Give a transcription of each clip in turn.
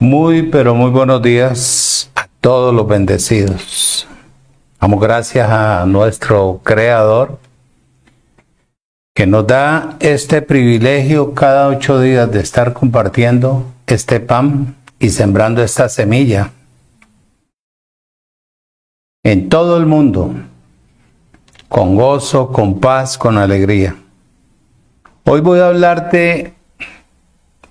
Muy, pero muy buenos días a todos los bendecidos. Damos gracias a nuestro Creador que nos da este privilegio cada 8 días de estar compartiendo este pan y sembrando esta semilla en todo el mundo, con gozo, con paz, con alegría. Hoy voy a hablarte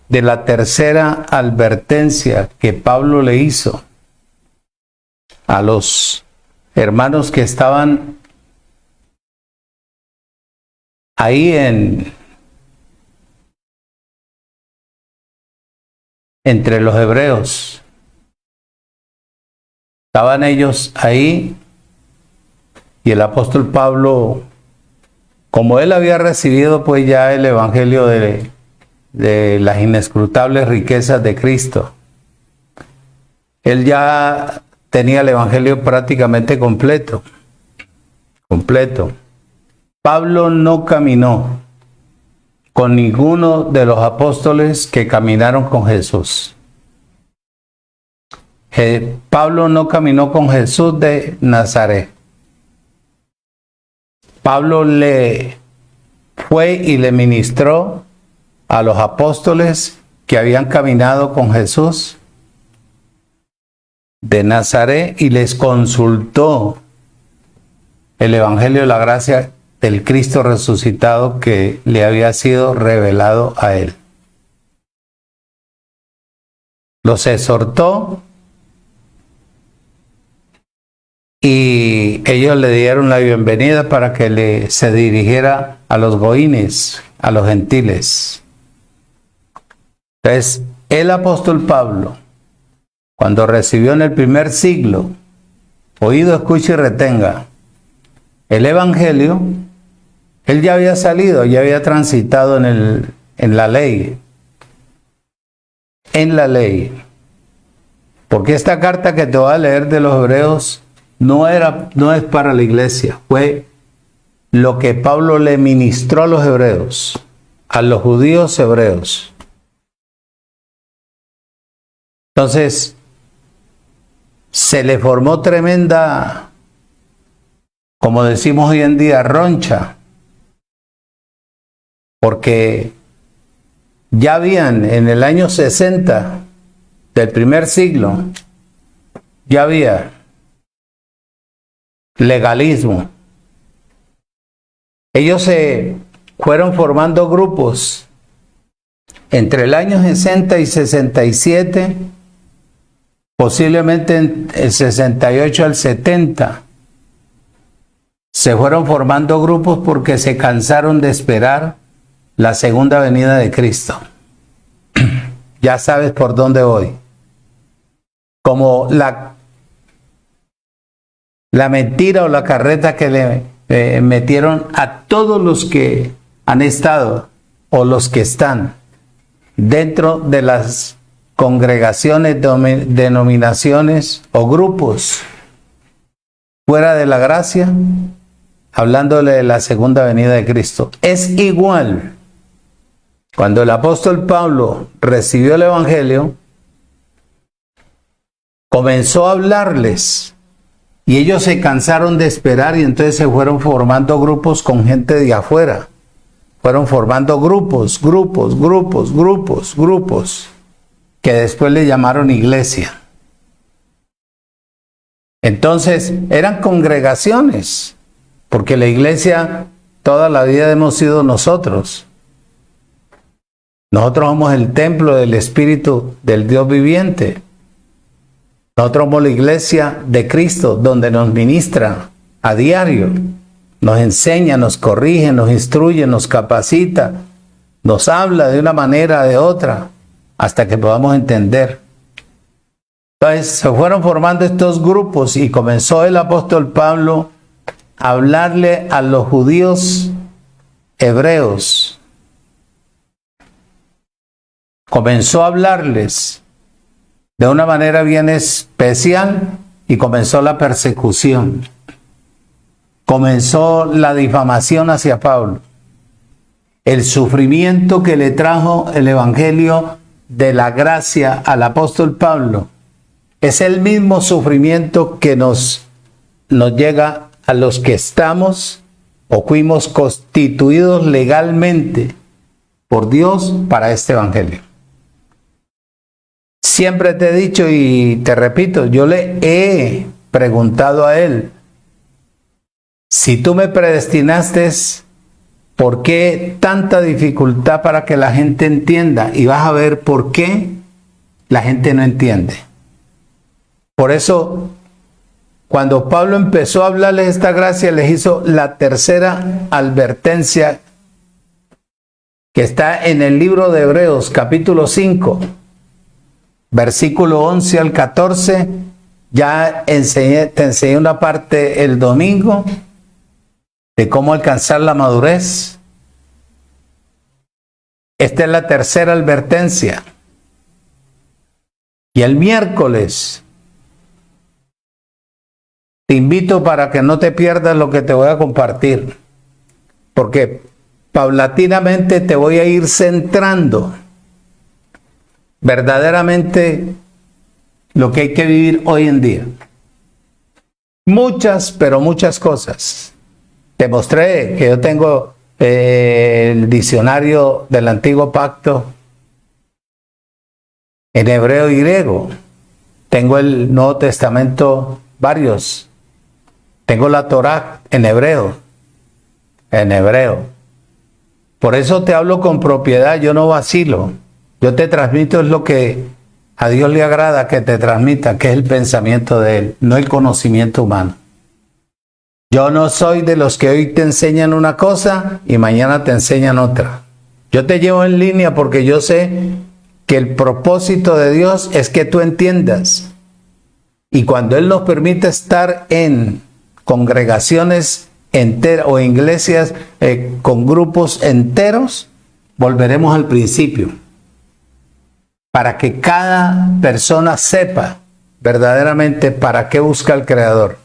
de la tercera advertencia que Pablo le hizo a los hermanos que estaban ahí entre los hebreos. Estaban ellos ahí y el apóstol Pablo, como él había recibido pues ya el evangelio de las inescrutables riquezas de Cristo, él ya tenía el evangelio prácticamente completo. Pablo no caminó con ninguno de los apóstoles que caminaron con Jesús. Pablo no caminó con Jesús de Nazaret. Pablo le fue y le ministró a los apóstoles que habían caminado con Jesús de Nazaret y les consultó el evangelio de la gracia del Cristo resucitado que le había sido revelado a él. Los exhortó y ellos le dieron la bienvenida para que se dirigiera a los goínes, a los gentiles. Entonces, el apóstol Pablo, cuando recibió en el primer siglo, oído, escuche y retenga, el evangelio, él ya había salido, ya había transitado en la ley. En la ley. Porque esta carta que te voy a leer de los hebreos no es para la iglesia, fue lo que Pablo le ministró a los hebreos, a los judíos hebreos. Entonces, se le formó tremenda, como decimos hoy en día, roncha, porque ya habían en el año 60 del primer siglo, ya había legalismo. Ellos se fueron formando grupos entre el año 60 y 67, posiblemente en el 68 al 70. Se fueron formando grupos porque se cansaron de esperar la segunda venida de Cristo. Ya sabes por dónde voy. Como la mentira o la carreta que le metieron a todos los que han estado o los que están dentro de las congregaciones, denominaciones o grupos fuera de la gracia, hablándole de la segunda venida de Cristo. Es igual. Cuando el apóstol Pablo recibió el evangelio, comenzó a hablarles y ellos se cansaron de esperar y entonces se fueron formando grupos con gente de afuera. Fueron formando grupos, que después le llamaron iglesia. Entonces, eran congregaciones, porque la iglesia toda la vida hemos sido nosotros. Nosotros somos el templo del Espíritu del Dios viviente. Nosotros somos la iglesia de Cristo, donde nos ministra a diario. Nos enseña, nos corrige, nos instruye, nos capacita, nos habla de una manera o de otra, hasta que podamos entender. Entonces se fueron formando estos grupos y comenzó el apóstol Pablo a hablarle a los judíos hebreos. Comenzó a hablarles de una manera bien especial y comenzó la persecución. Comenzó la difamación hacia Pablo. El sufrimiento que le trajo el evangelio de la gracia al apóstol Pablo es el mismo sufrimiento que nos llega a los que estamos o fuimos constituidos legalmente por Dios para este evangelio. Siempre te he dicho y te repito, yo le he preguntado a él, si tú me predestinaste, ¿por qué tanta dificultad para que la gente entienda? Y vas a ver por qué la gente no entiende. Por eso, cuando Pablo empezó a hablarles esta gracia, les hizo la tercera advertencia que está en el libro de Hebreos, capítulo 5, versículo 11 al 14. Ya te enseñé una parte el domingo de cómo alcanzar la madurez. Esta es la tercera advertencia. Y el miércoles te invito para que no te pierdas lo que te voy a compartir, porque paulatinamente te voy a ir centrando verdaderamente lo que hay que vivir hoy en día. Muchas, pero muchas cosas. Te mostré que yo tengo el diccionario del Antiguo Pacto en hebreo y griego. Tengo el Nuevo Testamento, varios. Tengo la Torá en hebreo. En hebreo. Por eso te hablo con propiedad, yo no vacilo. Yo te transmito es lo que a Dios le agrada que te transmita, que es el pensamiento de Él, no el conocimiento humano. Yo no soy de los que hoy te enseñan una cosa y mañana te enseñan otra. Yo te llevo en línea porque yo sé que el propósito de Dios es que tú entiendas. Y cuando Él nos permite estar en congregaciones enteras o iglesias con grupos enteros, volveremos al principio. Para que cada persona sepa verdaderamente para qué busca el Creador.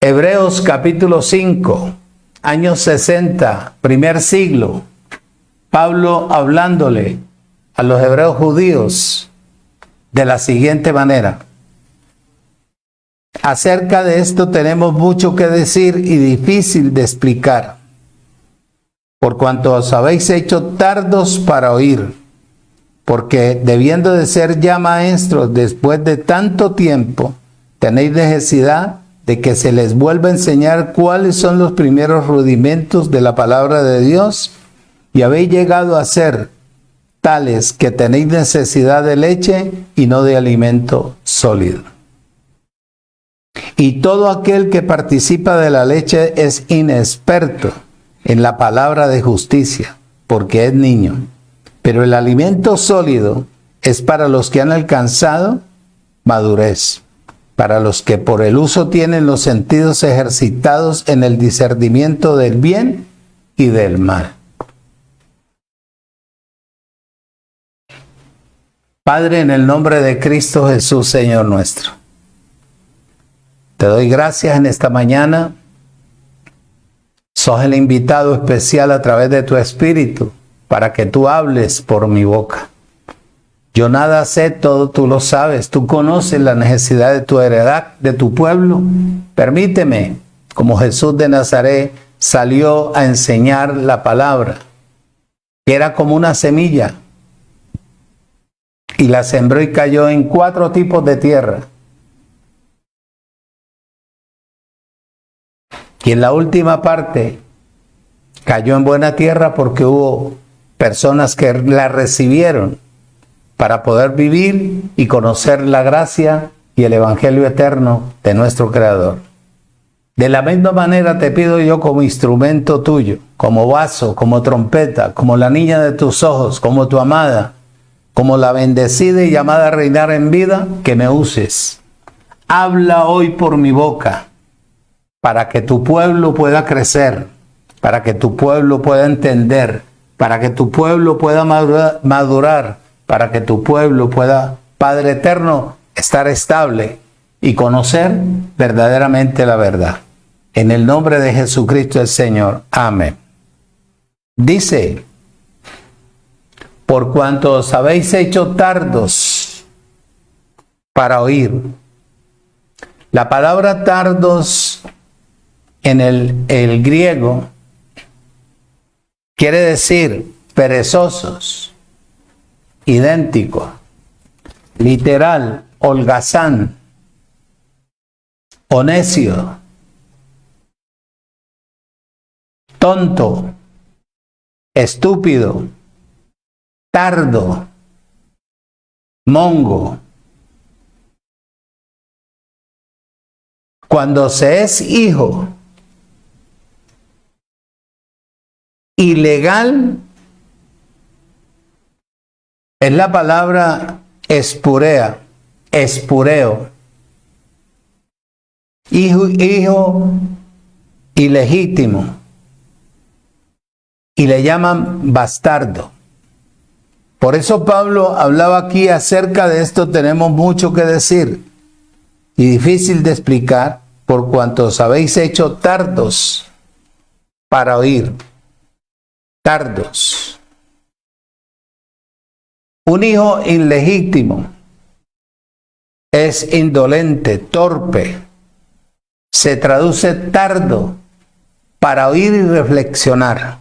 Hebreos capítulo 5, años 60, primer siglo. Pablo hablándole a los hebreos judíos de la siguiente manera. Acerca de esto tenemos mucho que decir y difícil de explicar, por cuanto os habéis hecho tardos para oír, porque debiendo de ser ya maestros después de tanto tiempo, tenéis necesidad de que se les vuelva a enseñar cuáles son los primeros rudimentos de la palabra de Dios, y habéis llegado a ser tales que tenéis necesidad de leche y no de alimento sólido. Y todo aquel que participa de la leche es inexperto en la palabra de justicia, porque es niño. Pero el alimento sólido es para los que han alcanzado madurez, para los que por el uso tienen los sentidos ejercitados en el discernimiento del bien y del mal. Padre, en el nombre de Cristo Jesús, Señor nuestro, te doy gracias en esta mañana. Sos el invitado especial a través de tu Espíritu para que tú hables por mi boca. Yo nada sé, todo tú lo sabes. Tú conoces la necesidad de tu heredad, de tu pueblo. Permíteme, como Jesús de Nazaret salió a enseñar la palabra, que era como una semilla, y la sembró y cayó en 4 tipos de tierra. Y en la última parte cayó en buena tierra porque hubo personas que la recibieron para poder vivir y conocer la gracia y el evangelio eterno de nuestro Creador. De la misma manera te pido yo, como instrumento tuyo, como vaso, como trompeta, como la niña de tus ojos, como tu amada, como la bendecida y llamada a reinar en vida, que me uses. Habla hoy por mi boca, para que tu pueblo pueda crecer, para que tu pueblo pueda entender, para que tu pueblo pueda madurar, para que tu pueblo pueda, Padre eterno, estar estable y conocer verdaderamente la verdad. En el nombre de Jesucristo el Señor. Amén. Dice, por cuanto os habéis hecho tardos para oír. La palabra tardos en el griego quiere decir perezosos, idéntico, literal, holgazán o necio, tonto, estúpido, tardo, mongo. Cuando se es hijo ilegal, es la palabra espureo. Hijo ilegítimo. Y le llaman bastardo. Por eso Pablo hablaba aquí acerca de esto. Tenemos mucho que decir y difícil de explicar, por cuanto os habéis hecho tardos para oír. Tardos. Un hijo ilegítimo es indolente, torpe. Se traduce tardo para oír y reflexionar.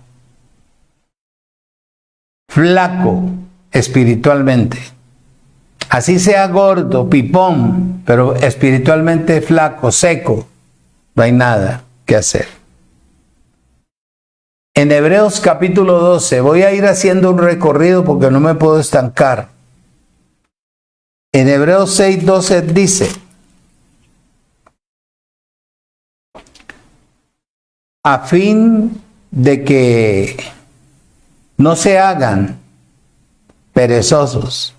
Flaco espiritualmente. Así sea gordo, pipón, pero espiritualmente flaco, seco. No hay nada que hacer. En Hebreos capítulo 12, voy a ir haciendo un recorrido porque no me puedo estancar. En Hebreos 6:12 dice: a fin de que no se hagan perezosos,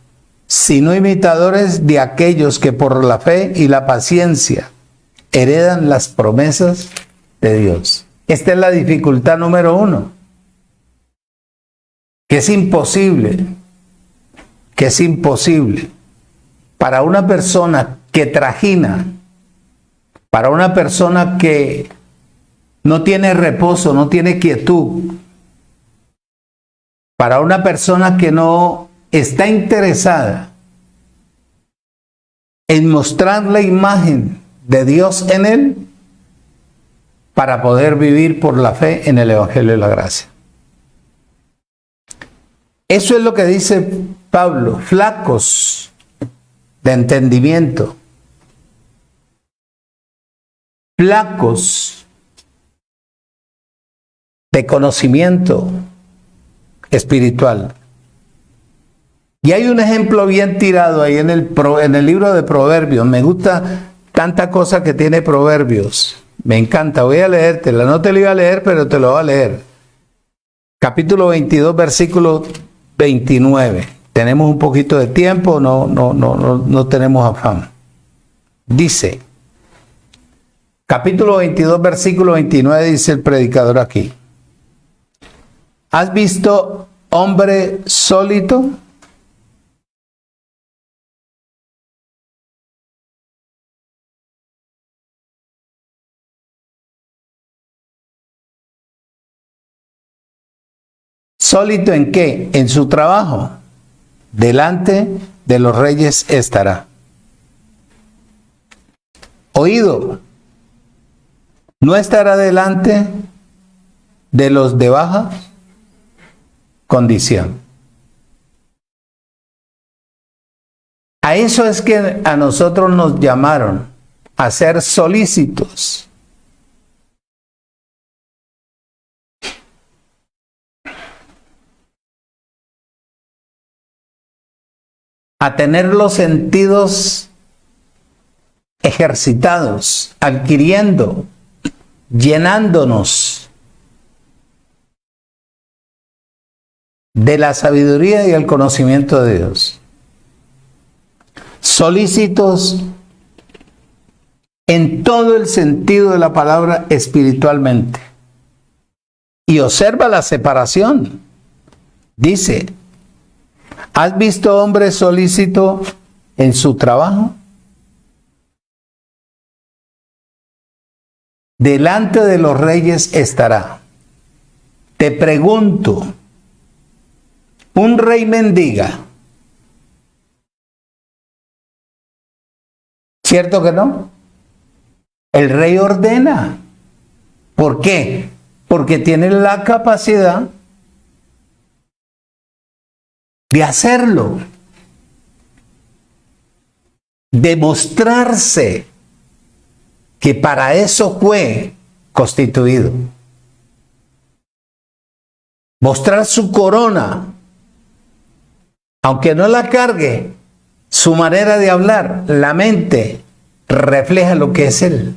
sino imitadores de aquellos que por la fe y la paciencia heredan las promesas de Dios. Esta es la dificultad número 1, que es imposible para una persona que trajina, para una persona que no tiene reposo, no tiene quietud, para una persona que no está interesada en mostrar la imagen de Dios en él, para poder vivir por la fe en el Evangelio de la Gracia. Eso es lo que dice Pablo: flacos de entendimiento, flacos de conocimiento espiritual. Y hay un ejemplo bien tirado ahí en el libro de Proverbios. Me gusta tanta cosa que tiene Proverbios. Me encanta. Voy a leértela. No te lo iba a leer, pero te lo voy a leer. Capítulo 22, versículo 29. Tenemos un poquito de tiempo, no tenemos afán. Dice, capítulo 22, versículo 29, dice el predicador aquí: ¿has visto hombre sólito? ¿Sólito en qué? En su trabajo. Delante de los reyes estará. Oído. ¿No estará delante de los de baja condición? A eso es que a nosotros nos llamaron, a ser solícitos. A tener los sentidos ejercitados, adquiriendo, llenándonos de la sabiduría y el conocimiento de Dios. Solícitos en todo el sentido de la palabra espiritualmente. Y observa la separación. Dice: ¿has visto hombre solícito en su trabajo? Delante de los reyes estará. Te pregunto, un rey mendiga. ¿Cierto que no? El rey ordena. ¿Por qué? Porque tiene la capacidad de hacerlo, de mostrarse que para eso fue constituido. Mostrar su corona, aunque no la cargue, su manera de hablar, la mente, refleja lo que es él.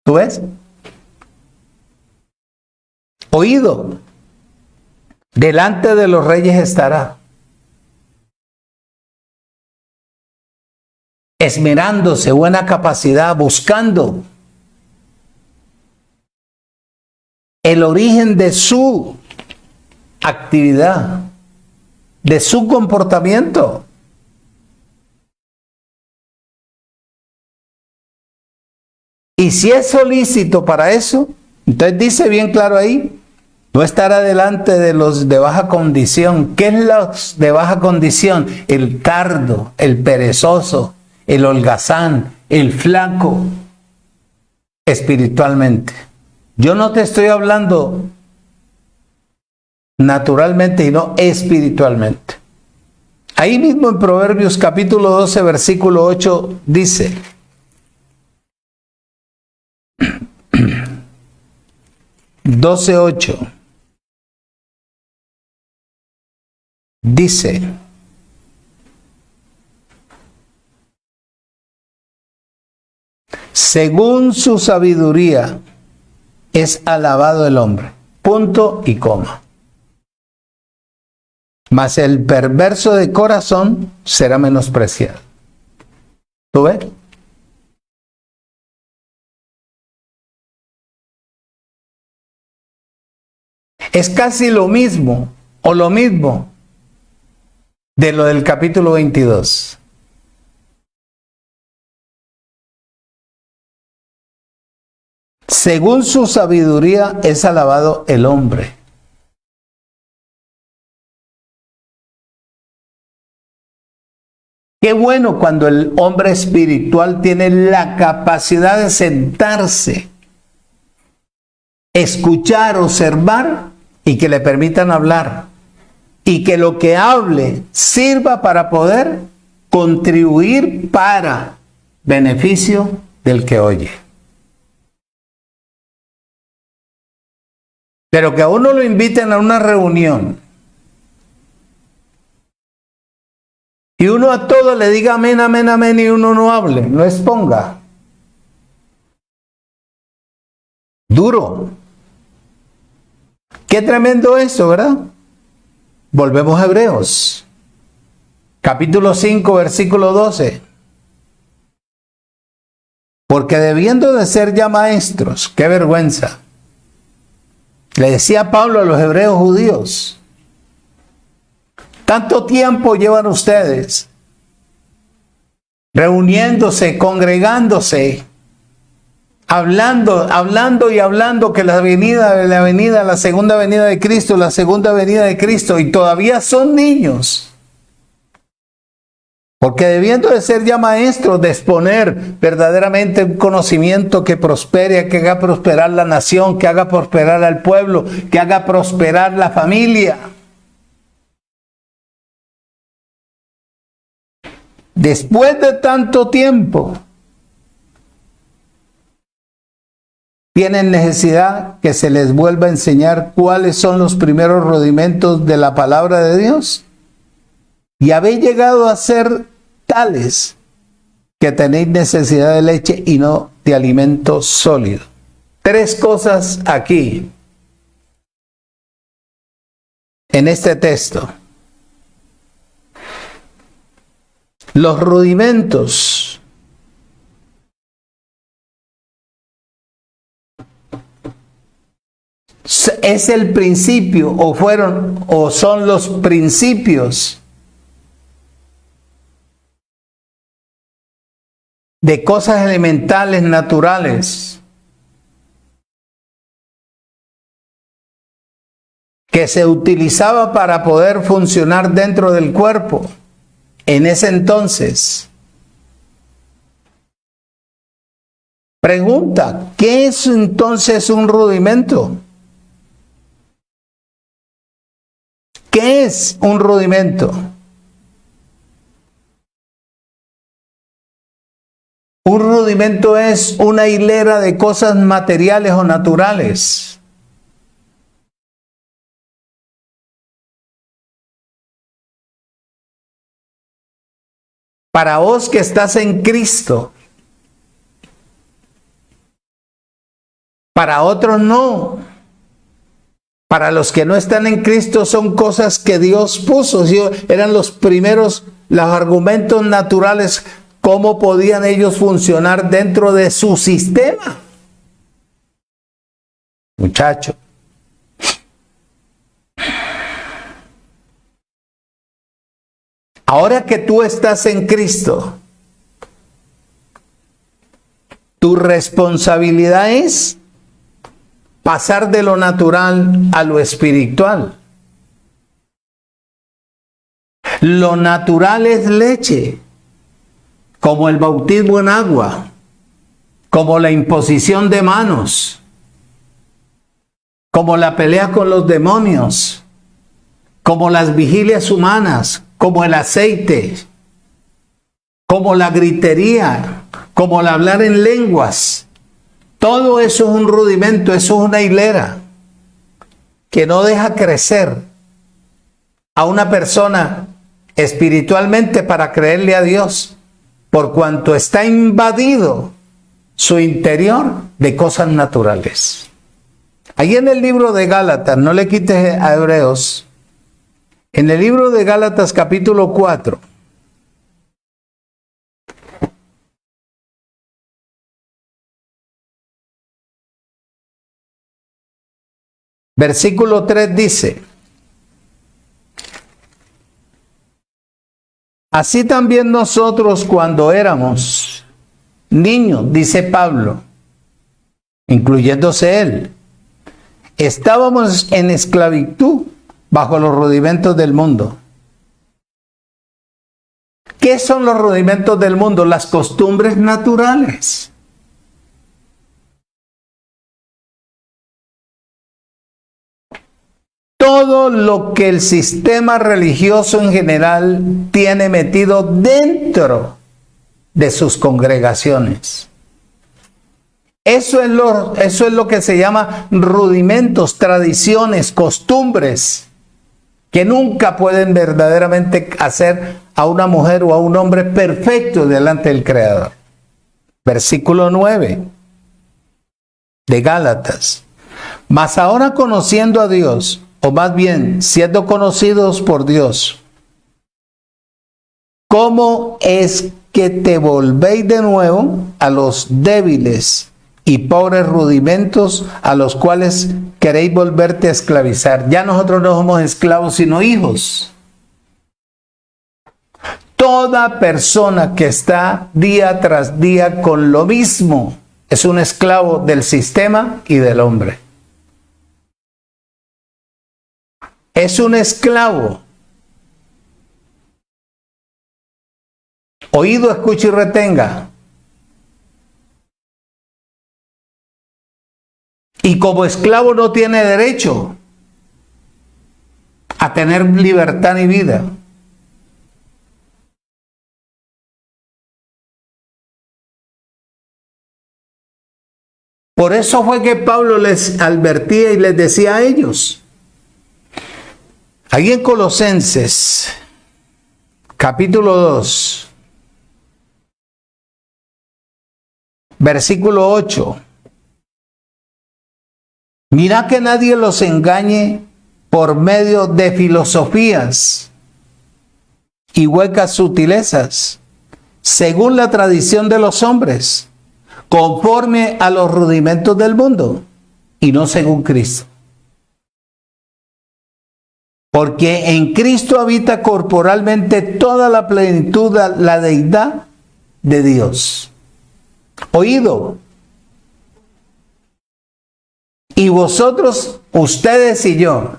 ¿Tú ves? Oído, delante de los reyes estará, esmerándose, buena capacidad, buscando el origen de su actividad, de su comportamiento. Y si es solícito para eso, entonces dice bien claro ahí, no estará delante de los de baja condición. ¿Qué es los de baja condición? El tardo, el perezoso, el holgazán, el flaco, espiritualmente. Yo no te estoy hablando naturalmente, sino espiritualmente. Ahí mismo en Proverbios capítulo 12, versículo 8 dice, 12:8 dice, según su sabiduría es alabado el hombre, punto y coma. Mas el perverso de corazón será menospreciado. ¿Tú ves? Es casi lo mismo, o lo mismo, de lo del capítulo 22. Según su sabiduría es alabado el hombre. Qué bueno cuando el hombre espiritual tiene la capacidad de sentarse, escuchar, observar y que le permitan hablar. Y que lo que hable sirva para poder contribuir para beneficio del que oye. Pero que a uno lo inviten a una reunión y uno a todo le diga amén, amén, amén y uno no hable, no exponga. Duro. Qué tremendo eso, ¿verdad? Volvemos a Hebreos, capítulo 5, versículo 12. Porque debiendo de ser ya maestros, qué vergüenza. Le decía Pablo a los hebreos judíos, tanto tiempo llevan ustedes reuniéndose, congregándose, hablando y hablando que la segunda venida de Cristo, la segunda venida de Cristo, y todavía son niños. Porque debiendo de ser ya maestros, de exponer verdaderamente un conocimiento que prospere, que haga prosperar la nación, que haga prosperar al pueblo, que haga prosperar la familia. Después de tanto tiempo, tienen necesidad que se les vuelva a enseñar cuáles son los primeros rudimentos de la palabra de Dios. Y habéis llegado a ser tales que tenéis necesidad de leche y no de alimento sólido. Tres cosas aquí, en este texto. Los rudimentos es el principio, o son los principios de cosas elementales, naturales, que se utilizaba para poder funcionar dentro del cuerpo en ese entonces. Pregunta, ¿qué es entonces un rudimento? ¿Qué es un rudimento? Un rudimento es una hilera de cosas materiales o naturales. Para vos que estás en Cristo, para otros no. Para los que no están en Cristo son cosas que Dios puso. Eran los primeros, los argumentos naturales, cómo podían ellos funcionar dentro de su sistema. Muchacho. Ahora que tú estás en Cristo, tu responsabilidad es pasar de lo natural a lo espiritual. Lo natural es leche, como el bautismo en agua, como la imposición de manos, como la pelea con los demonios, como las vigilias humanas, como el aceite, como la gritería, como el hablar en lenguas. Todo eso es un rudimento, eso es una hilera que no deja crecer a una persona espiritualmente para creerle a Dios, por cuanto está invadido su interior de cosas naturales. Ahí en el libro de Gálatas, no le quites a Hebreos, en el libro de Gálatas capítulo 4, versículo 3 dice: así también nosotros cuando éramos niños, dice Pablo, incluyéndose él, estábamos en esclavitud bajo los rudimentos del mundo. ¿Qué son los rudimentos del mundo? Las costumbres naturales. Todo lo que el sistema religioso en general tiene metido dentro de sus congregaciones. Eso es lo que se llama rudimentos, tradiciones, costumbres, que nunca pueden verdaderamente hacer a una mujer o a un hombre perfecto delante del Creador. Versículo 9 de Gálatas. Mas ahora conociendo a Dios, o más bien siendo conocidos por Dios, ¿cómo es que te volvéis de nuevo a los débiles y pobres rudimentos a los cuales queréis volverte a esclavizar? Ya nosotros no somos esclavos sino hijos. Toda persona que está día tras día con lo mismo es un esclavo del sistema y del hombre. Es un esclavo. Oído, escuche y retenga. Y como esclavo no tiene derecho a tener libertad ni vida. Por eso fue que Pablo les advertía y les decía a ellos. Ahí en Colosenses, capítulo 2, versículo 8. Mira que nadie los engañe por medio de filosofías y huecas sutilezas, según la tradición de los hombres, conforme a los rudimentos del mundo, y no según Cristo. Porque en Cristo habita corporalmente toda la plenitud, la deidad de Dios. Oído. Y vosotros, ustedes y yo,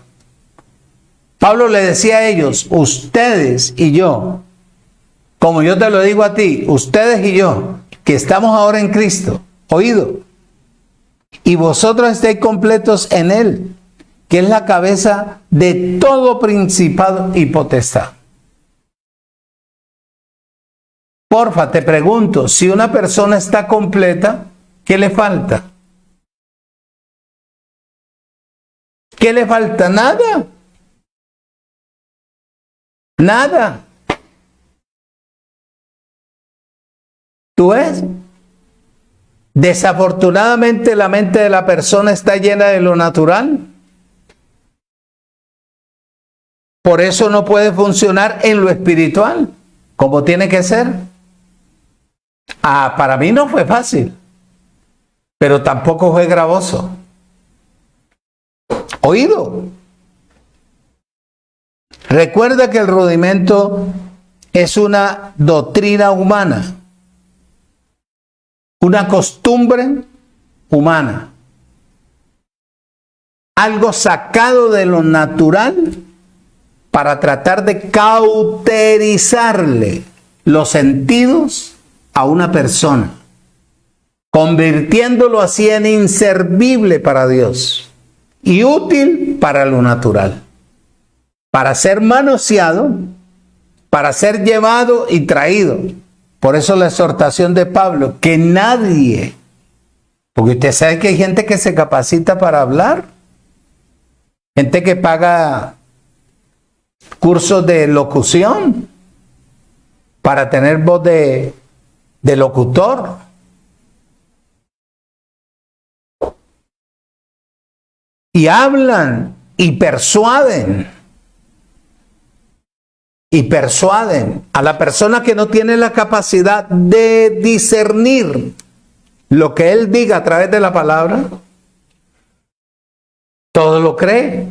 Pablo le decía a ellos, ustedes y yo, como yo te lo digo a ti, ustedes y yo, que estamos ahora en Cristo, oído, y vosotros estéis completos en Él, que es la cabeza de todo principado y potestad. Porfa, te pregunto, si una persona está completa, ¿qué le falta? ¿Qué le falta? Nada. Nada. ¿Tú ves? Desafortunadamente la mente de la persona está llena de lo natural. Por eso no puede funcionar en lo espiritual, como tiene que ser. Para mí no fue fácil, pero tampoco fue gravoso. Oído. Recuerda que el rudimento es una doctrina humana, una costumbre humana, algo sacado de lo natural para tratar de cauterizarle los sentidos a una persona, convirtiéndolo así en inservible para Dios y útil para lo natural, para ser manoseado, para ser llevado y traído. Por eso la exhortación de Pablo, que nadie, porque usted sabe que hay gente que se capacita para hablar, gente que paga cursos de locución para tener voz de locutor. Y hablan y persuaden. Y persuaden a la persona que no tiene la capacidad de discernir lo que él diga a través de la palabra. Todo lo cree.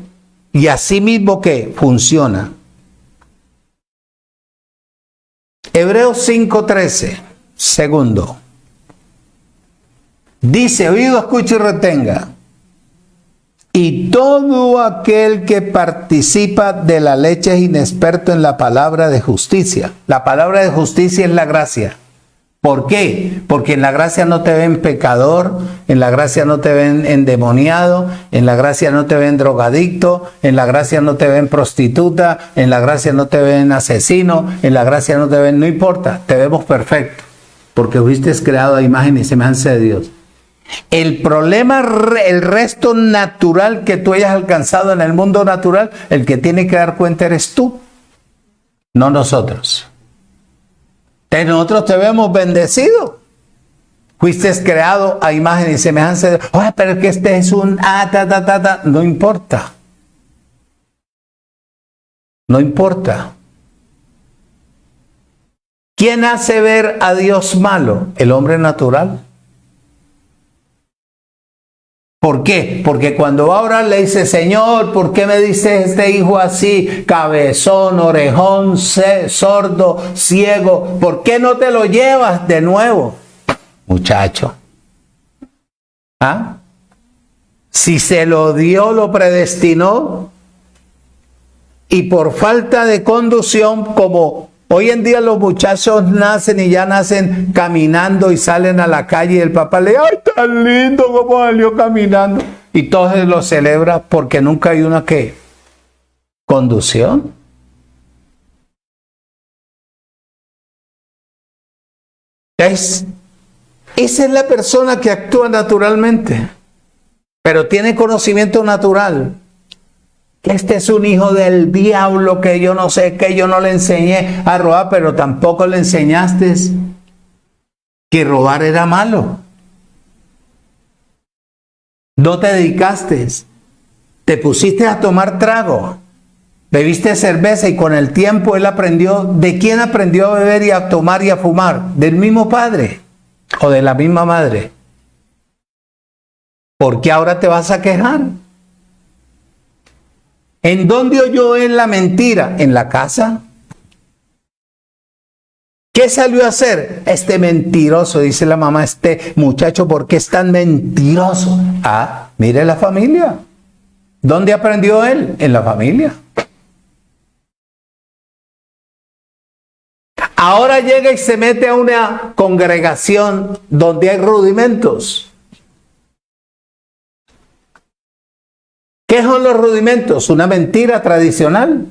Y así mismo que funciona. Hebreos 5:13, segundo. Dice, oído, escuche y retenga. Y todo aquel que participa de la leche es inexperto en la palabra de justicia. La palabra de justicia es la gracia. ¿Por qué? Porque en la gracia no te ven pecador, en la gracia no te ven endemoniado, en la gracia no te ven drogadicto, en la gracia no te ven prostituta, en la gracia no te ven asesino, en la gracia no te ven, no importa, te vemos perfecto, porque fuiste creado a imagen y semejanza de Dios. El problema, el resto natural que tú hayas alcanzado en el mundo natural, el que tiene que dar cuenta eres tú, no nosotros. Nosotros te vemos bendecido. Fuiste creado a imagen y semejanza de... Oye, pero es que este es un... No importa. No importa. ¿Quién hace ver a Dios malo? El hombre natural. ¿Por qué? Porque cuando va a orar le dice, Señor, ¿por qué me diste este hijo así? Cabezón, orejón, sordo, ciego. ¿Por qué no te lo llevas de nuevo? Muchacho. ¿Ah? Si se lo dio, lo predestinó. Y por falta de conducción, como hoy en día los muchachos nacen y ya nacen caminando y salen a la calle y el papá le dice, ¡ay, tan lindo como salió caminando! Y todos lo celebran porque nunca hay una ¿qué? Conducción. Esa es la persona que actúa naturalmente, pero tiene conocimiento natural. Este es un hijo del diablo que yo no sé, que yo no le enseñé a robar, pero tampoco le enseñaste que robar era malo. No te dedicaste, te pusiste a tomar trago, bebiste cerveza y con el tiempo él aprendió. ¿De quién aprendió a beber y a tomar y a fumar? ¿Del mismo padre o de la misma madre? ¿Por qué ahora te vas a quejar? ¿En dónde oyó él la mentira? ¿En la casa? ¿Qué salió a hacer? Este mentiroso, dice la mamá, este muchacho, ¿por qué es tan mentiroso? Mire la familia. ¿Dónde aprendió él? En la familia. Ahora llega y se mete a una congregación donde hay rudimentos. ¿Qué son los rudimentos? Una mentira tradicional.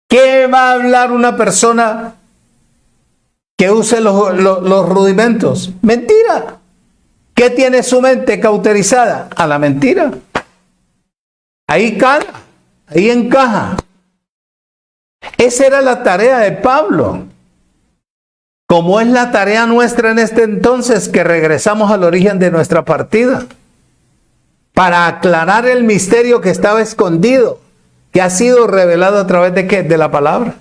¿Qué va a hablar una persona que use los rudimentos? Mentira. ¿Qué tiene su mente cauterizada? A la mentira. Ahí cala, ahí encaja. Esa era la tarea de Pablo. Como es la tarea nuestra en este entonces, que regresamos al origen de nuestra partida, para aclarar el misterio que estaba escondido, que ha sido revelado a través de ¿qué? De la palabra.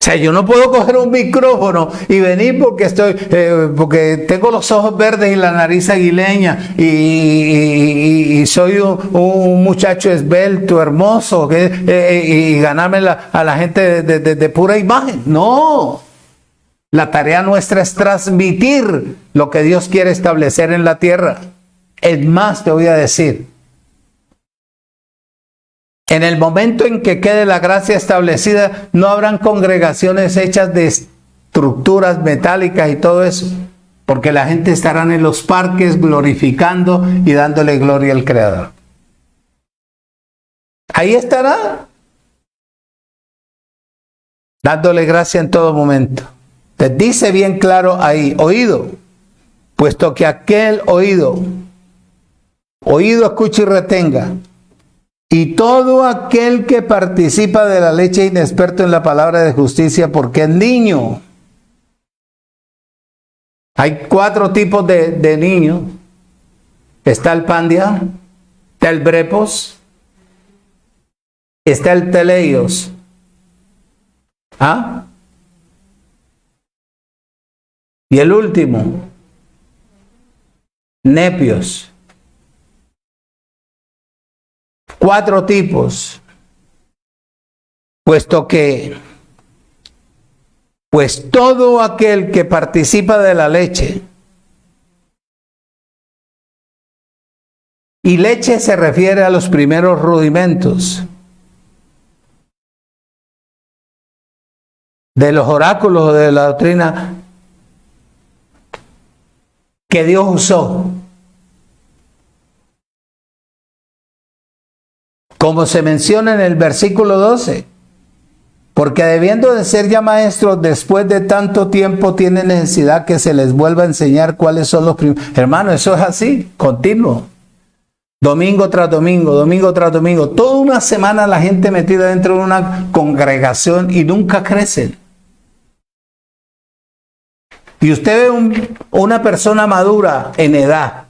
O sea, yo no puedo coger un micrófono y venir porque tengo los ojos verdes y la nariz aguileña y soy un muchacho esbelto, hermoso, y ganarme a la gente de pura imagen. No. La tarea nuestra es transmitir lo que Dios quiere establecer en la tierra. Es más, te voy a decir, en el momento en que quede la gracia establecida, no habrán congregaciones hechas de estructuras metálicas y todo eso, porque la gente estará en los parques glorificando y dándole gloria al Creador. Ahí estará, dándole gracia en todo momento. Te dice bien claro ahí, oído, puesto que aquel oído escuche y retenga. Y todo aquel que participa de la leche inexperto en la palabra de justicia, porque es niño. Hay 4 tipos de niños. Está el pandia, está el brepos, está el teleios. ¿Ah? Y el último, nepios. 4 tipos, pues todo aquel que participa de la leche, y leche se refiere a los primeros rudimentos de los oráculos de la doctrina que Dios usó. Como se menciona en el versículo 12, porque debiendo de ser ya maestros, después de tanto tiempo tienen necesidad que se les vuelva a enseñar cuáles son los primeros. Hermano, eso es así, continuo. Domingo tras domingo, domingo tras domingo. Toda una semana la gente metida dentro de una congregación y nunca crecen. Y usted ve una persona madura en edad,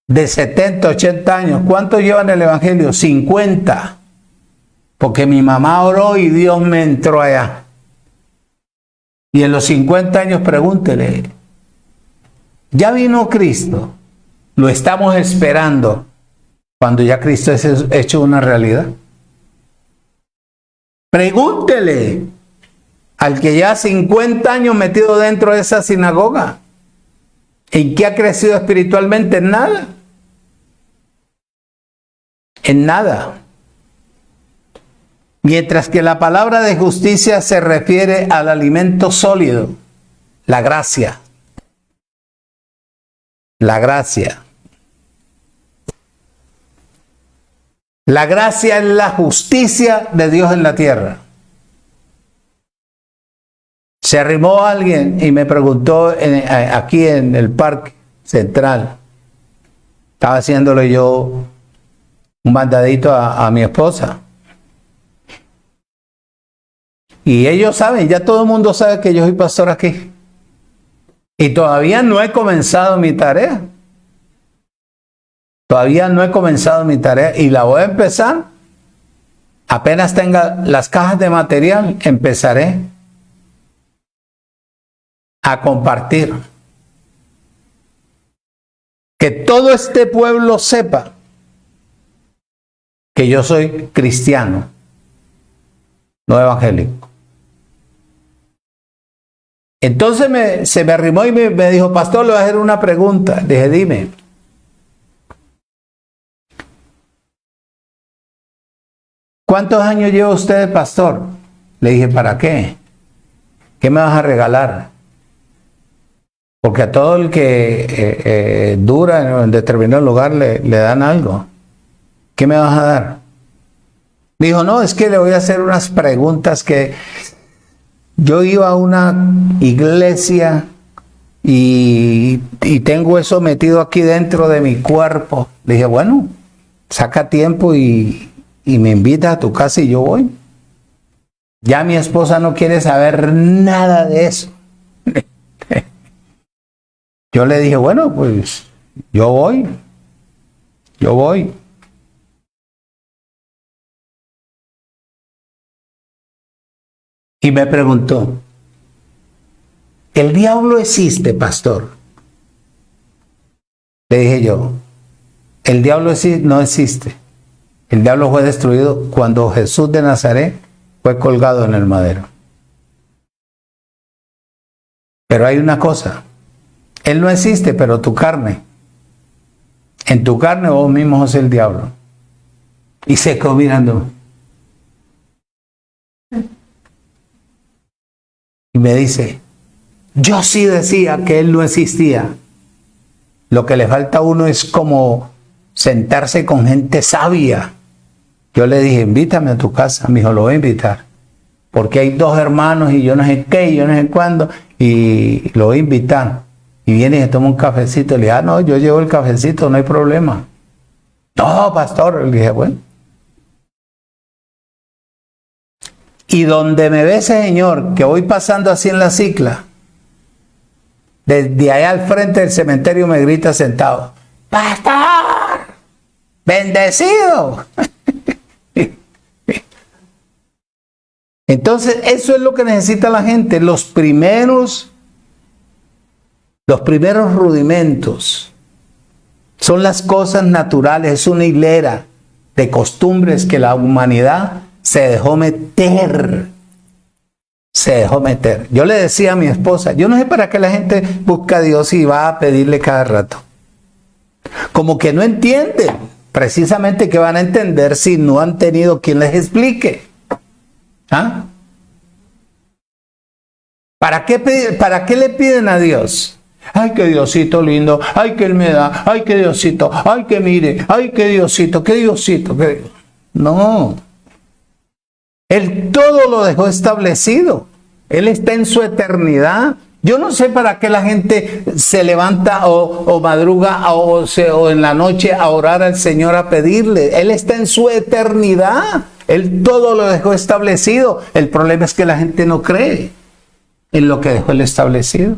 de 70, 80 años. ¿Cuántos llevan el evangelio? 50. Porque mi mamá oró y Dios me entró allá. Y en los 50 años pregúntele, ¿ya vino Cristo? Lo estamos esperando cuando ya Cristo es hecho una realidad. Pregúntele al que ya 50 años metido dentro de esa sinagoga, ¿en qué ha crecido espiritualmente? En nada. En nada. Mientras que la palabra de justicia se refiere al alimento sólido, la gracia. La gracia. La gracia es la justicia de Dios en la tierra. Se arrimó alguien y me preguntó aquí en el Parque Central. Estaba haciéndole yo un mandadito a mi esposa. Y ellos saben, ya todo el mundo sabe que yo soy pastor aquí. Y todavía no he comenzado mi tarea. Todavía no he comenzado mi tarea y la voy a empezar. Apenas tenga las cajas de material, empezaré a compartir. Que todo este pueblo sepa que yo soy cristiano, no evangélico. Entonces se me arrimó y me dijo, pastor, le voy a hacer una pregunta. Dije, dime. ¿cuántos años lleva usted de pastor? Le dije, ¿para qué? ¿Qué me vas a regalar? Porque a todo el que dura en determinado lugar le dan algo. ¿Qué me vas a dar? Me dijo, no, es que le voy a hacer unas preguntas que yo iba a una iglesia y tengo eso metido aquí dentro de mi cuerpo. Le dije, bueno, saca tiempo y me invita a tu casa y yo voy. Ya mi esposa no quiere saber nada de eso. Yo le dije, bueno, pues yo voy. Y me preguntó, ¿el diablo existe, pastor? Le dije yo, el diablo no existe. El diablo fue destruido cuando Jesús de Nazaret fue colgado en el madero. Pero hay una cosa, él no existe, pero tu carne. En tu carne vos mismo sos el diablo. Y se quedó mirando. Y me dice, yo sí decía que él no existía. Lo que le falta a uno es como sentarse con gente sabia. Yo le dije, invítame a tu casa. Me dijo, lo voy a invitar. Porque hay 2 hermanos y yo no sé qué, y yo no sé cuándo. Y lo voy a invitar. Y viene y se toma un cafecito. Le dije, no, yo llevo el cafecito, no hay problema. No, pastor. Le dije, bueno. Y donde me ve ese señor, que voy pasando así en la cicla, desde allá al frente del cementerio me grita sentado, ¡pastor! ¡Bendecido! Entonces, eso es lo que necesita la gente, los primeros rudimentos. Son las cosas naturales, es una hilera de costumbres que la humanidad se dejó meter. Yo le decía a mi esposa, yo no sé para qué la gente busca a Dios y va a pedirle cada rato. Como que no entienden. Precisamente que van a entender si no han tenido quien les explique. ¿Ah? ¿Para qué le piden a Dios? Ay, que Diosito lindo, ay, que Él me da, ay, que Diosito, ay, que mire, ay, que Diosito, que Diosito, que... No. Él todo lo dejó establecido. Él está en su eternidad. Yo no sé para qué la gente se levanta o madruga o en la noche a orar al Señor a pedirle. Él está en su eternidad. Él todo lo dejó establecido. El problema es que la gente no cree en lo que dejó Él establecido.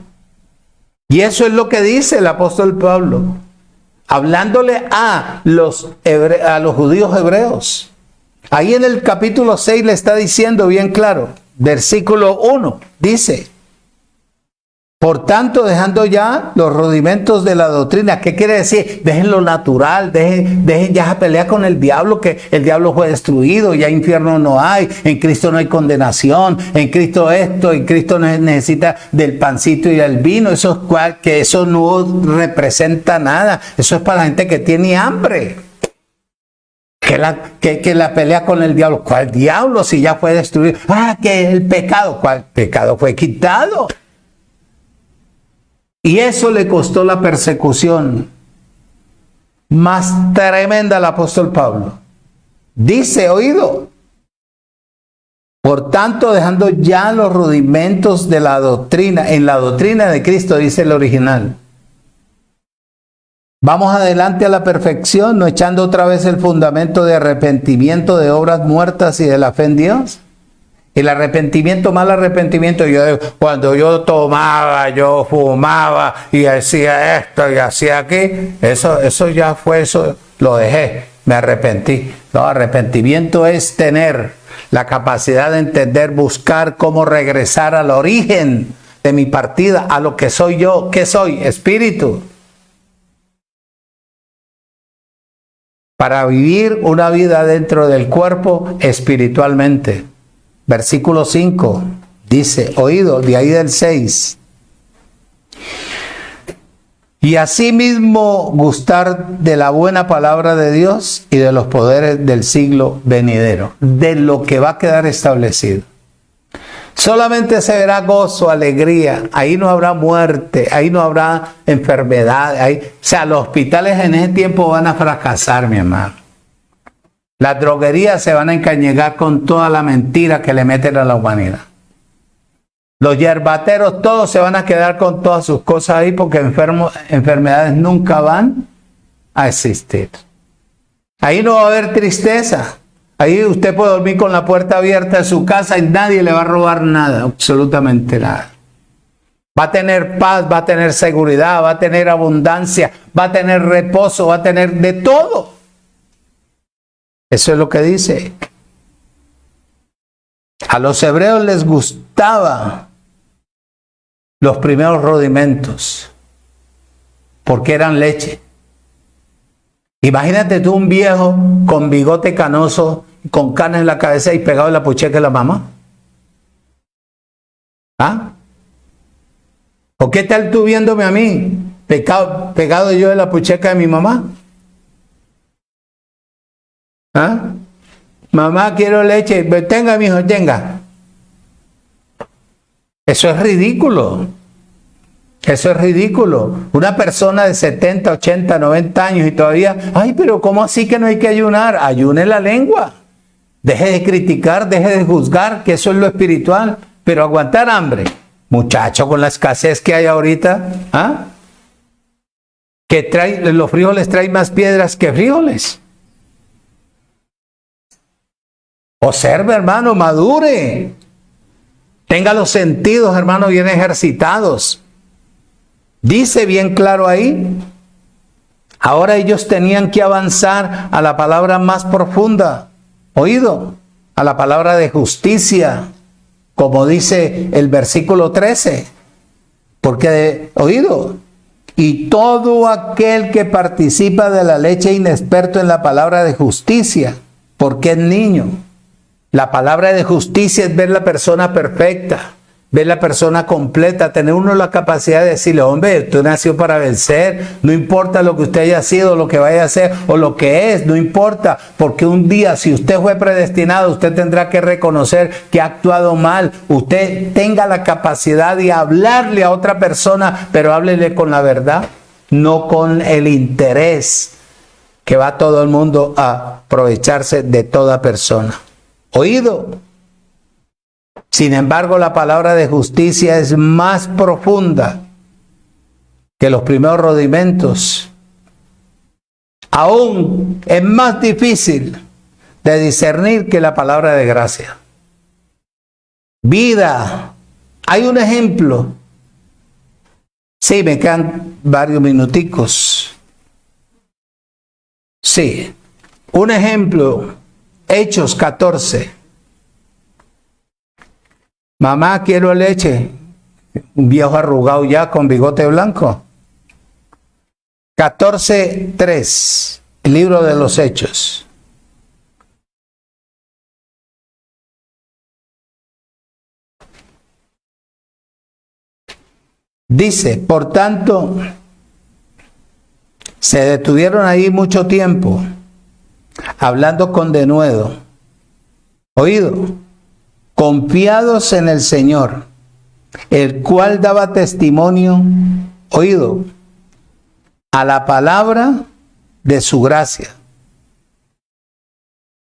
Y eso es lo que dice el apóstol Pablo, hablándole a los judíos hebreos. Ahí en el capítulo 6 le está diciendo bien claro, versículo 1, dice, por tanto, dejando ya los rudimentos de la doctrina. ¿Qué quiere decir? Dejen lo natural, dejen ya a pelear con el diablo, que el diablo fue destruido, ya infierno no hay, en Cristo no hay condenación, en Cristo esto, en Cristo no necesita del pancito y del vino, que eso no representa nada, eso es para la gente que tiene hambre. Que la pelea con el diablo. ¿Cuál diablo si ya fue destruido? Que el pecado. ¿Cuál pecado fue quitado? Y eso le costó la persecución más tremenda al apóstol Pablo. Dice, oído, por tanto, dejando ya los rudimentos de la doctrina, en la doctrina de Cristo, dice el original. Vamos adelante a la perfección, no echando otra vez el fundamento de arrepentimiento de obras muertas y de la fe en Dios. El arrepentimiento, mal arrepentimiento, cuando yo tomaba, yo fumaba y hacía esto y hacía aquí, eso ya fue, eso lo dejé, me arrepentí. No, arrepentimiento es tener la capacidad de entender, buscar cómo regresar al origen de mi partida, a lo que soy yo. ¿Qué soy? Espíritu. Para vivir una vida dentro del cuerpo espiritualmente. Versículo 5 dice, oído, de ahí del 6. Y asimismo gustar de la buena palabra de Dios y de los poderes del siglo venidero, de lo que va a quedar establecido. Solamente se verá gozo, alegría, ahí no habrá muerte, ahí no habrá enfermedad, o sea, los hospitales en ese tiempo van a fracasar, mi hermano. Las droguerías se van a encañegar con toda la mentira que le meten a la humanidad. Los yerbateros todos se van a quedar con todas sus cosas ahí porque enfermedades nunca van a existir. Ahí no va a haber tristeza. Ahí usted puede dormir con la puerta abierta de su casa y nadie le va a robar nada, absolutamente nada. Va a tener paz, va a tener seguridad, va a tener abundancia, va a tener reposo, va a tener de todo. Eso es lo que dice. A los hebreos les gustaba los primeros rudimentos porque eran leche. Imagínate tú un viejo con bigote canoso, con canas en la cabeza y pegado en la pucheca de la mamá. ¿Ah? ¿O qué tal tú viéndome a mí pegado yo en la pucheca de mi mamá? ¿Ah? Mamá, quiero leche. Tenga, mijo, tenga. Eso es ridículo. Eso es ridículo. Una persona de 70, 80, 90 años y todavía, ay, pero ¿cómo así que no hay que ayunar? Ayune la lengua. Deje de criticar, deje de juzgar, que eso es lo espiritual. Pero aguantar hambre, muchacho, con la escasez que hay ahorita, ¿ah? Que los frijoles traen más piedras que frijoles. Observe, hermano, madure. Tenga los sentidos, hermano, bien ejercitados. Dice bien claro ahí. Ahora ellos tenían que avanzar a la palabra más profunda. Oído, a la palabra de justicia, como dice el versículo 13. Porque, oído, y todo aquel que participa de la leche inexperto en la palabra de justicia, porque es niño. La palabra de justicia es ver la persona perfecta, ver la persona completa, tener uno la capacidad de decirle, hombre, tú nació para vencer, no importa lo que usted haya sido, lo que vaya a hacer o lo que es, no importa, porque un día si usted fue predestinado, usted tendrá que reconocer que ha actuado mal, usted tenga la capacidad de hablarle a otra persona, pero háblele con la verdad, no con el interés que va todo el mundo a aprovecharse de toda persona. Oído. Sin embargo, la palabra de justicia es más profunda que los primeros rudimentos. Aún es más difícil de discernir que la palabra de gracia. Vida. Hay un ejemplo. Sí, me quedan varios minuticos. Sí. Un ejemplo. Hechos 14. Mamá, quiero leche. Un viejo arrugado ya con bigote blanco. 14:3. El libro de los Hechos. Dice, por tanto, se detuvieron ahí mucho tiempo, hablando con denuedo, oído, confiados en el Señor, el cual daba testimonio, oído, a la palabra de su gracia,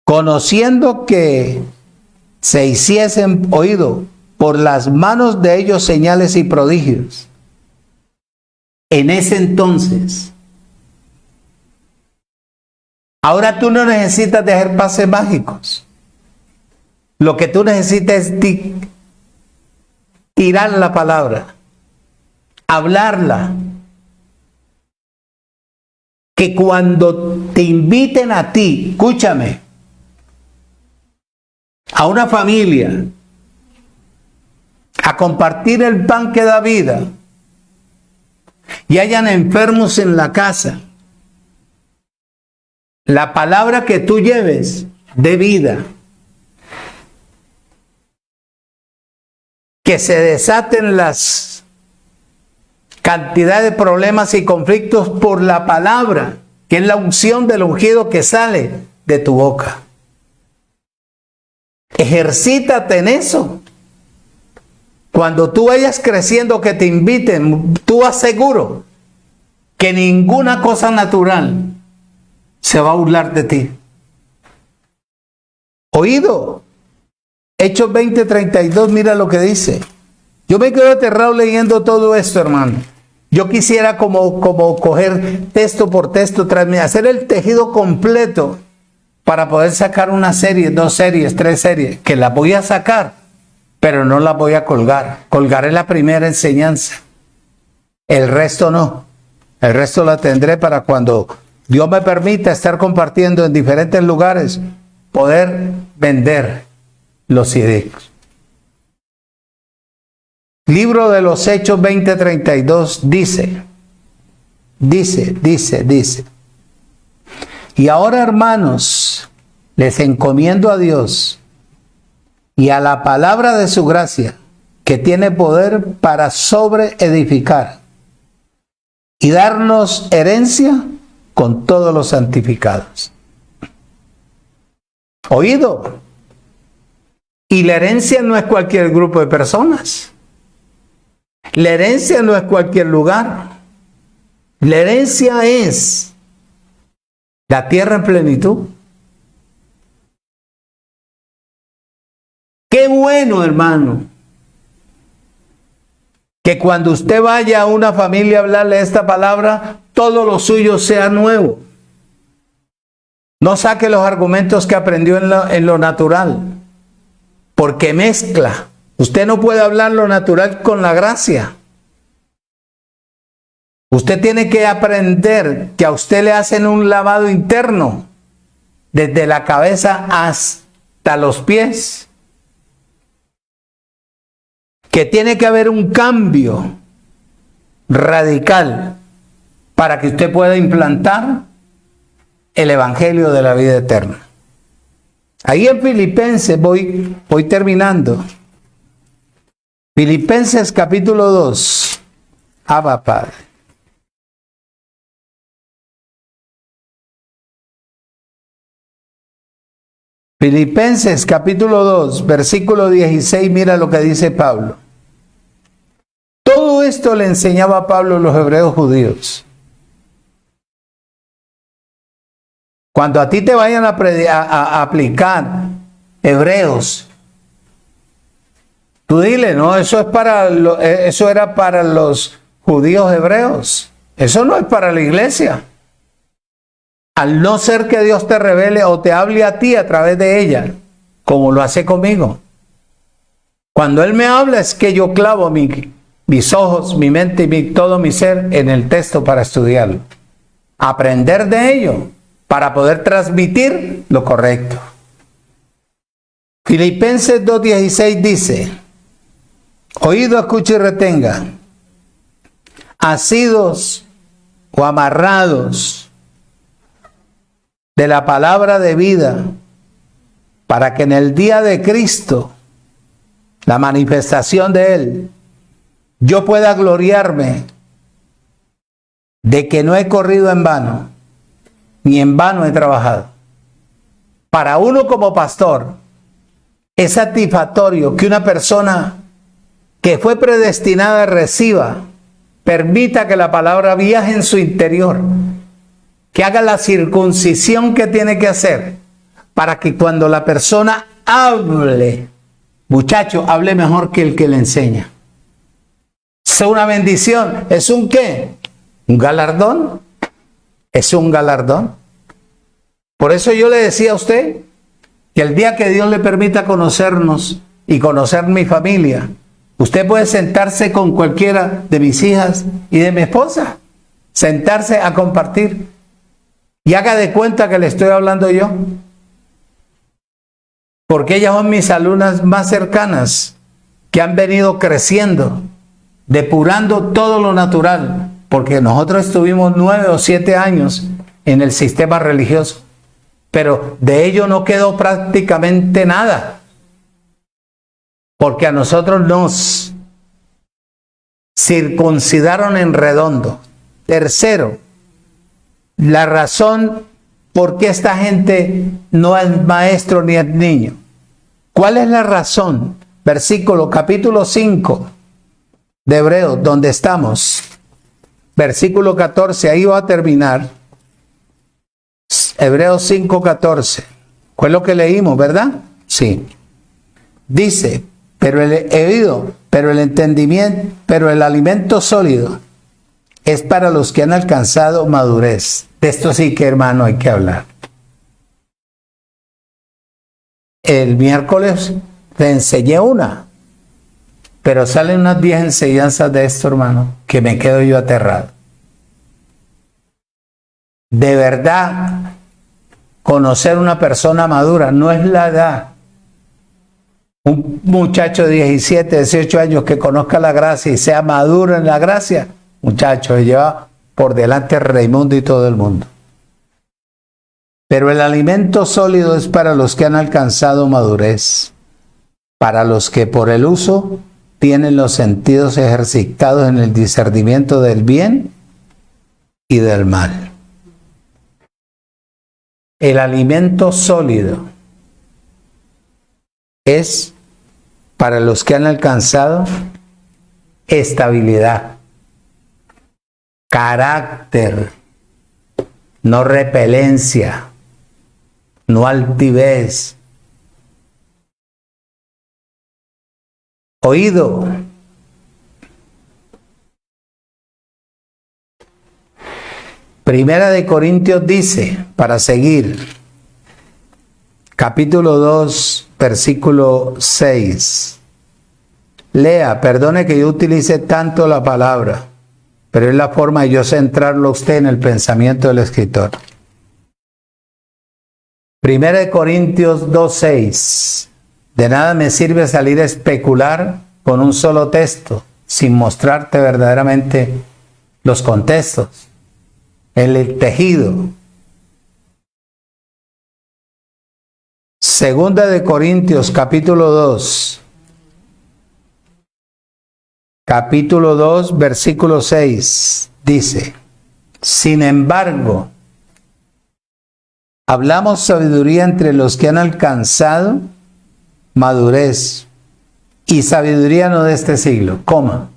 conociendo que se hiciesen, oído, por las manos de ellos señales y prodigios. En ese entonces, ahora tú no necesitas de hacer pases mágicos. Lo que tú necesitas es tirar la palabra, hablarla. Que cuando te inviten a ti, escúchame, a una familia, a compartir el pan que da vida, y hayan enfermos en la casa, la palabra que tú lleves de vida, que se desaten las cantidad de problemas y conflictos por la palabra, que es la unción del ungido que sale de tu boca. Ejercítate en eso. Cuando tú vayas creciendo, que te inviten, tú aseguro que ninguna cosa natural se va a burlar de ti. Oído. Hechos 20:32, mira lo que dice. Yo me quedo aterrado leyendo todo esto, hermano. Yo quisiera como coger texto por texto, hacer el tejido completo para poder sacar una serie, 2 series, 3 series, que las voy a sacar, pero no las voy a colgar. Colgaré la primera enseñanza. El resto no. El resto la tendré para cuando Dios me permita estar compartiendo en diferentes lugares, poder vender los CDs. Libro de los Hechos 20:32 dice. Y ahora, hermanos, les encomiendo a Dios y a la palabra de su gracia, que tiene poder para sobreedificar y darnos herencia con todos los santificados. Oído. Y la herencia no es cualquier grupo de personas. La herencia no es cualquier lugar. La herencia es la tierra en plenitud. Qué bueno, hermano, que cuando usted vaya a una familia a hablarle esta palabra, todo lo suyo sea nuevo. No saque los argumentos que aprendió en lo natural, porque mezcla. Usted no puede hablar lo natural con la gracia. Usted tiene que aprender que a usted le hacen un lavado interno, desde la cabeza hasta los pies. Que tiene que haber un cambio radical para que usted pueda implantar el evangelio de la vida eterna. Ahí en Filipenses, voy terminando. Filipenses capítulo 2. Abba Padre. Filipenses capítulo 2, versículo 16, mira lo que dice Pablo. Todo esto le enseñaba Pablo a los hebreos judíos. Cuando a ti te vayan a aplicar hebreos, tú dile, no, eso era para los judíos hebreos. Eso no es para la iglesia. Al no ser que Dios te revele o te hable a ti a través de ella, como lo hace conmigo. Cuando Él me habla es que yo clavo mis ojos, mi mente y todo mi ser en el texto para estudiarlo. Aprender de ello para poder transmitir lo correcto. Filipenses 2:16 dice, oído, escucha y retenga, asidos o amarrados de la palabra de vida, para que en el día de Cristo, la manifestación de Él, yo pueda gloriarme de que no he corrido en vano, ni en vano he trabajado. Para uno como pastor, es satisfactorio que una persona que fue predestinada reciba, permita que la palabra viaje en su interior, que haga la circuncisión que tiene que hacer, para que cuando la persona hable, muchacho, hable mejor que el que le enseña. Es una bendición. ¿Es un qué? ¿Un galardón? Es un galardón. Por eso yo le decía a usted que el día que Dios le permita conocernos y conocer mi familia, usted puede sentarse con cualquiera de mis hijas y de mi esposa, sentarse a compartir y haga de cuenta que le estoy hablando yo, porque ellas son mis alumnas más cercanas, que han venido creciendo, depurando todo lo natural, porque nosotros estuvimos 9 o 7 años en el sistema religioso, pero de ello no quedó prácticamente nada, porque a nosotros nos circuncidaron en redondo. Tercero, la razón por qué esta gente no es maestro ni es niño. ¿Cuál es la razón? Versículo, capítulo 5 de Hebreos, donde estamos. Versículo 14, ahí va a terminar. Hebreos 5:14. Fue lo que leímos, ¿verdad? Sí. Dice, pero el entendimiento, pero el alimento sólido es para los que han alcanzado madurez. De esto sí que, hermano, hay que hablar. El miércoles te enseñé una, pero salen unas 10 enseñanzas de esto, hermano, que me quedo yo aterrado. De verdad, conocer una persona madura no es la edad. Un muchacho de 17, 18 años que conozca la gracia y sea maduro en la gracia, muchacho, lleva por delante Raimundo y todo el mundo. Pero el alimento sólido es para los que han alcanzado madurez, para los que por el uso tienen los sentidos ejercitados en el discernimiento del bien y del mal. El alimento sólido es para los que han alcanzado estabilidad, carácter, no repelencia, no altivez. Oído. Primera de Corintios dice, para seguir, capítulo 2, versículo 6. Lea, perdone que yo utilice tanto la palabra, pero es la forma de yo centrarlo a usted en el pensamiento del escritor. Primera de Corintios 2, 6. De nada me sirve salir a especular con un solo texto, sin mostrarte verdaderamente los contextos, el tejido. Segunda de Corintios, capítulo 2. Capítulo 2, versículo 6, dice, sin embargo, hablamos sabiduría entre los que han alcanzado madurez, y sabiduría no de este siglo, coma.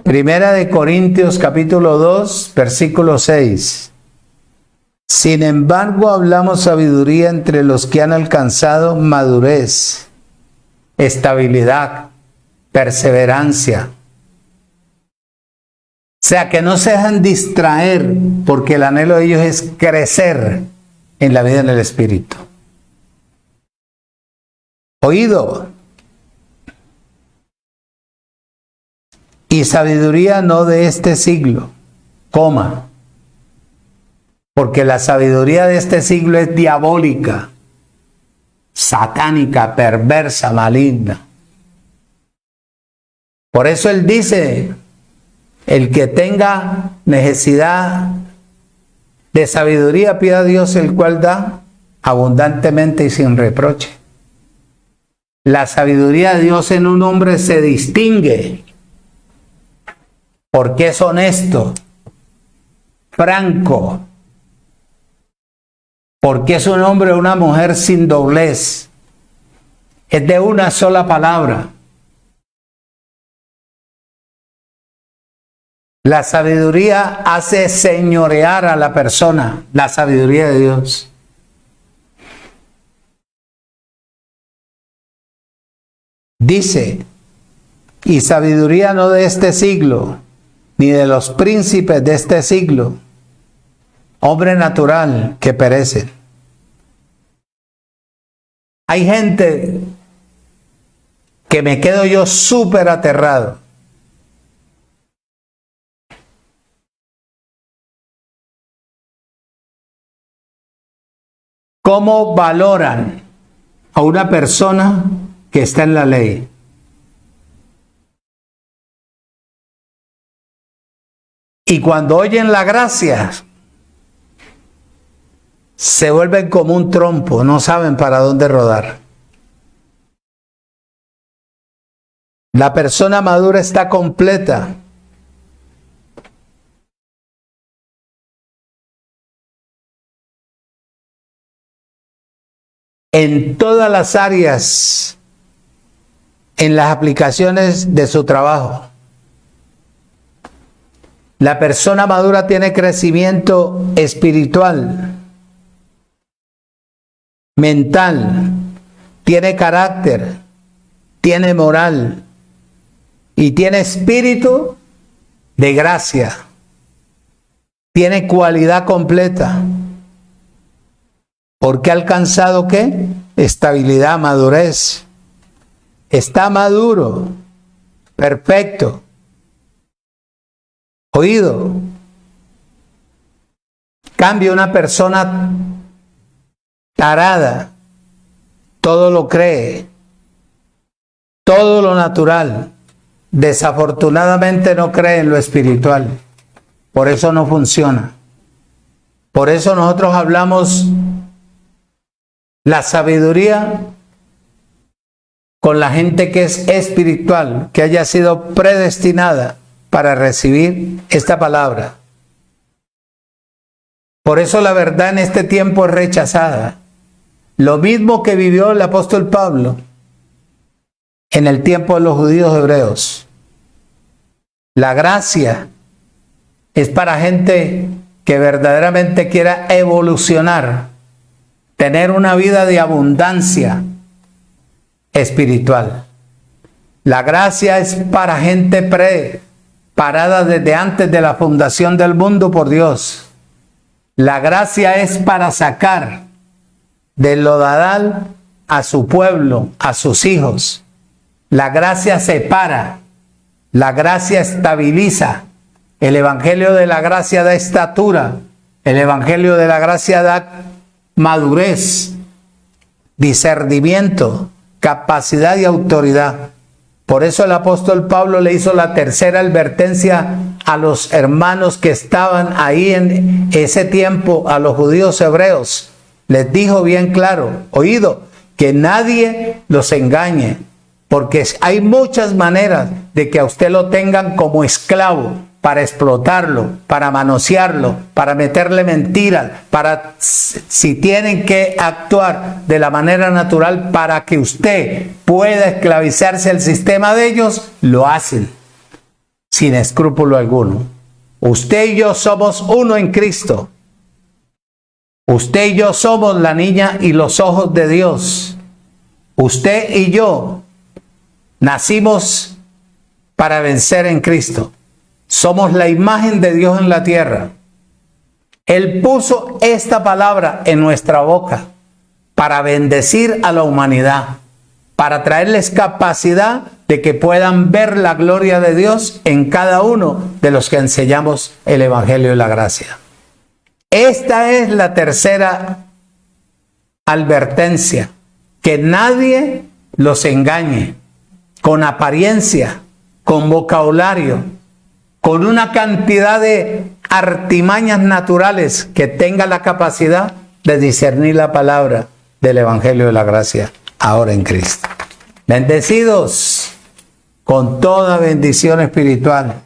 Primera de Corintios, capítulo 2, versículo 6. Sin embargo, hablamos sabiduría entre los que han alcanzado madurez, estabilidad, perseverancia. O sea, que no se dejan distraer, porque el anhelo de ellos es crecer en la vida en el Espíritu. Oído. Y sabiduría no de este siglo, coma. Porque la sabiduría de este siglo es diabólica, satánica, perversa, maligna. Por eso él dice, el que tenga necesidad de sabiduría, pida a Dios, el cual da abundantemente y sin reproche. La sabiduría de Dios en un hombre se distingue porque es honesto, franco, porque es un hombre o una mujer sin doblez, es de una sola palabra. La sabiduría hace señorear a la persona, la sabiduría de Dios. Dice, y sabiduría no de este siglo, ni de los príncipes de este siglo, hombre natural que perece. Hay gente que me quedo yo súper aterrado. ¿Cómo valoran a una persona que está en la ley? Y cuando oyen la gracia, se vuelven como un trompo, no saben para dónde rodar. La persona madura está completa. En todas las áreas, en las aplicaciones de su trabajo. La persona madura tiene crecimiento espiritual, mental, tiene carácter, tiene moral y tiene espíritu de gracia. Tiene cualidad completa. Porque ha alcanzado ¿qué? Estabilidad, madurez. Está maduro, perfecto. Oído. Cambia una persona tarada, todo lo cree, todo lo natural. Desafortunadamente no cree en lo espiritual. Por eso no funciona. Por eso nosotros hablamos la sabiduría con la gente que es espiritual, que haya sido predestinada para recibir esta palabra. Por eso la verdad en este tiempo es rechazada. Lo mismo que vivió el apóstol Pablo en el tiempo de los judíos hebreos. La gracia es para gente que verdaderamente quiera evolucionar, tener una vida de abundancia espiritual. La gracia es para gente preparada desde antes de la fundación del mundo por Dios. La gracia es para sacar del lodazal a su pueblo, a sus hijos. La gracia separa, la gracia estabiliza. El evangelio de la gracia da estatura, el evangelio de la gracia da madurez, discernimiento, capacidad y autoridad. Por eso el apóstol Pablo le hizo la tercera advertencia a los hermanos que estaban ahí en ese tiempo, a los judíos hebreos. Les dijo bien claro, oído, que nadie los engañe, porque hay muchas maneras de que a usted lo tengan como esclavo, para explotarlo, para manosearlo, para meterle mentiras, para, si tienen que actuar de la manera natural para que usted pueda esclavizarse al sistema de ellos, lo hacen sin escrúpulo alguno. Usted y yo somos uno en Cristo. Usted y yo somos la niña y los ojos de Dios. Usted y yo nacimos para vencer en Cristo. Somos la imagen de Dios en la tierra. Él puso esta palabra en nuestra boca para bendecir a la humanidad, para traerles capacidad de que puedan ver la gloria de Dios en cada uno de los que enseñamos el Evangelio de la Gracia. Esta es la tercera advertencia, que nadie los engañe con apariencia, con vocabulario, con una cantidad de artimañas naturales, que tenga la capacidad de discernir la palabra del Evangelio de la Gracia ahora en Cristo. Bendecidos con toda bendición espiritual